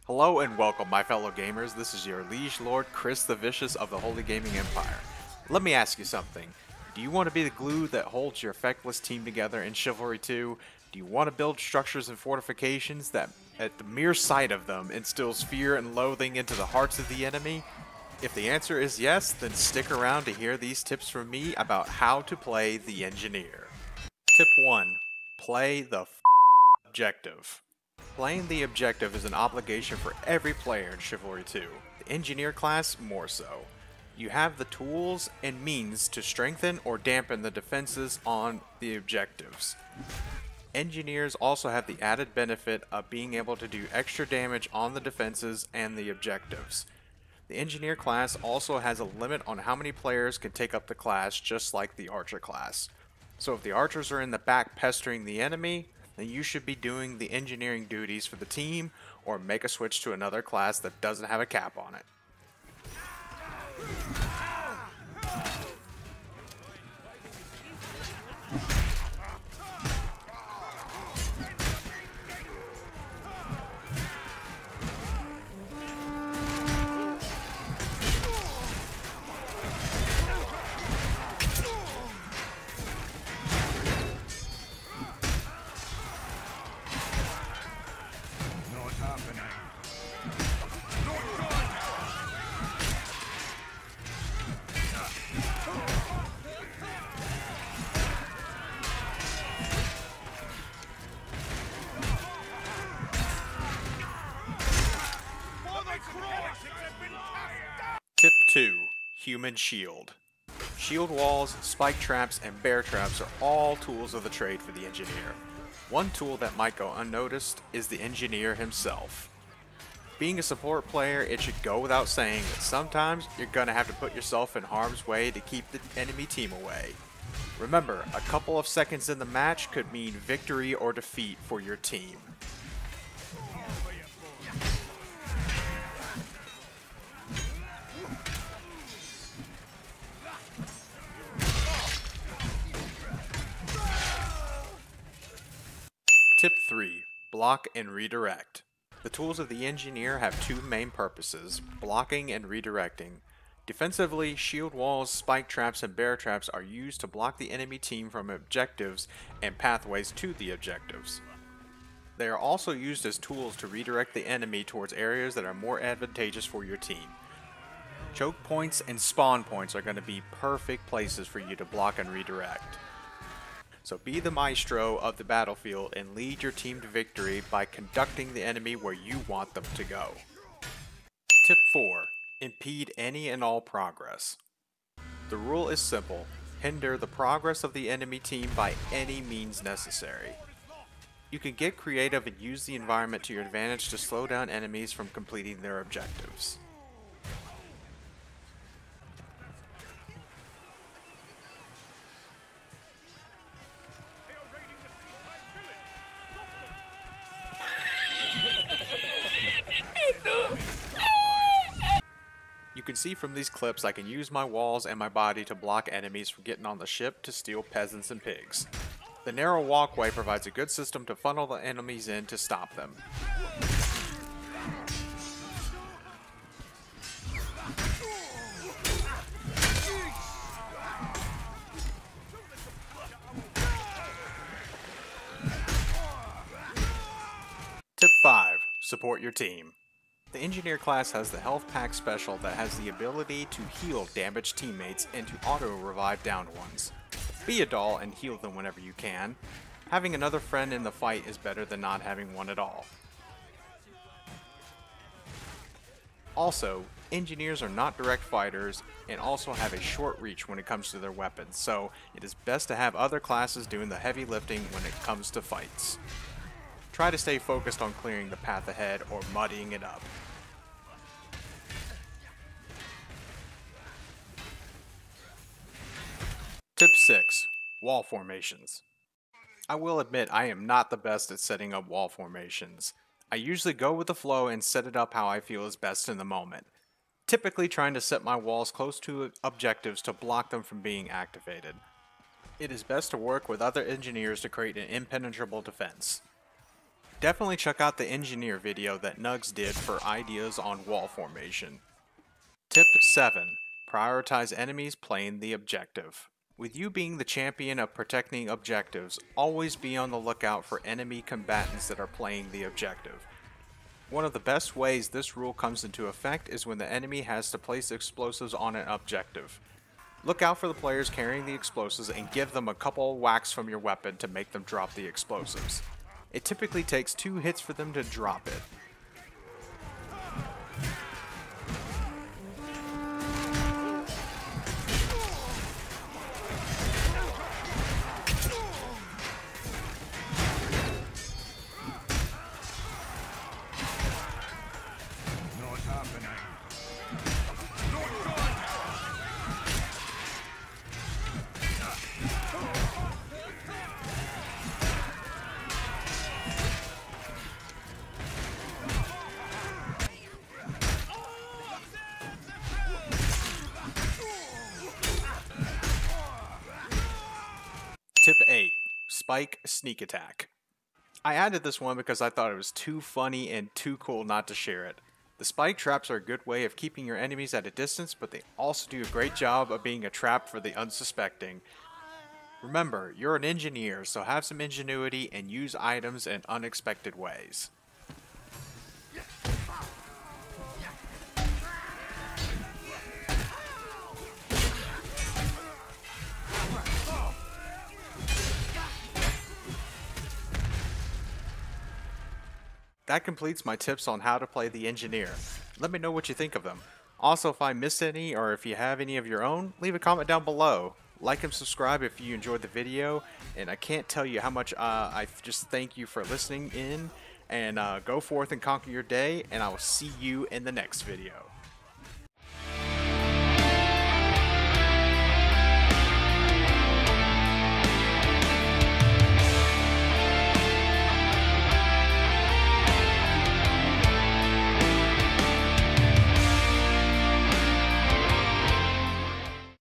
Hello and welcome, my fellow gamers. This is your Liege Lord, Chris the Vicious of the Holy Gaming Empire. Let me ask you something. Do you want to be the glue that holds your feckless team together in Chivalry 2? Do you want to build structures and fortifications that, at the mere sight of them, instills fear and loathing into the hearts of the enemy? If the answer is yes, then stick around to hear these tips from me about how to play the Engineer. Tip 1. Play the objective. Playing the objective is an obligation for every player in Chivalry 2, the Engineer class more so. You have the tools and means to strengthen or dampen the defenses on the objectives. Engineers also have the added benefit of being able to do extra damage on the defenses and the objectives. The Engineer class also has a limit on how many players can take up the class, just like the Archer class. So if the Archers are in the back pestering the enemy, then you should be doing the engineering duties for the team, or make a switch to another class that doesn't have a cap on it. Tip 2. Human Shield. Shield walls, spike traps, and bear traps are all tools of the trade for the Engineer. One tool that might go unnoticed is the Engineer himself. Being a support player, it should go without saying that sometimes you're gonna have to put yourself in harm's way to keep the enemy team away. Remember, a couple of seconds in the match could mean victory or defeat for your team. Tip 3. Block and redirect. The tools of the Engineer have two main purposes, blocking and redirecting. Defensively, shield walls, spike traps, and bear traps are used to block the enemy team from objectives and pathways to the objectives. They are also used as tools to redirect the enemy towards areas that are more advantageous for your team. Choke points and spawn points are going to be perfect places for you to block and redirect. So be the maestro of the battlefield and lead your team to victory by conducting the enemy where you want them to go. Tip 4. Impede any and all progress. The rule is simple. Hinder the progress of the enemy team by any means necessary. You can get creative and use the environment to your advantage to slow down enemies from completing their objectives. You can see from these clips I can use my walls and my body to block enemies from getting on the ship to steal peasants and pigs. The narrow walkway provides a good system to funnel the enemies in to stop them. Tip 5. Support your team. The Engineer class has the health pack special that has the ability to heal damaged teammates and to auto-revive downed ones. Be a doll and heal them whenever you can. Having another friend in the fight is better than not having one at all. Also, Engineers are not direct fighters and also have a short reach when it comes to their weapons, so it is best to have other classes doing the heavy lifting when it comes to fights. Try to stay focused on clearing the path ahead or muddying it up. Tip 6. Wall formations. I will admit I am not the best at setting up wall formations. I usually go with the flow and set it up how I feel is best in the moment. Typically trying to set my walls close to objectives to block them from being activated. It is best to work with other engineers to create an impenetrable defense. Definitely check out the engineer video that Nugs did for ideas on wall formation. Tip 7. Prioritize enemies playing the objective. With you being the champion of protecting objectives, always be on the lookout for enemy combatants that are playing the objective. One of the best ways this rule comes into effect is when the enemy has to place explosives on an objective. Look out for the players carrying the explosives and give them a couple whacks from your weapon to make them drop the explosives. It typically takes 2 hits for them to drop it. Tip 8. Spike Sneak Attack. I added this one because I thought it was too funny and too cool not to share it. The spike traps are a good way of keeping your enemies at a distance, but they also do a great job of being a trap for the unsuspecting. Remember, you're an engineer, so have some ingenuity and use items in unexpected ways. That completes my tips on how to play the engineer. Let me know what you think of them. Also, if I missed any or if you have any of your own, leave a comment down below. Like and subscribe if you enjoyed the video, and I can't tell you how much I just thank you for listening in, and go forth and conquer your day, and I will see you in the next video.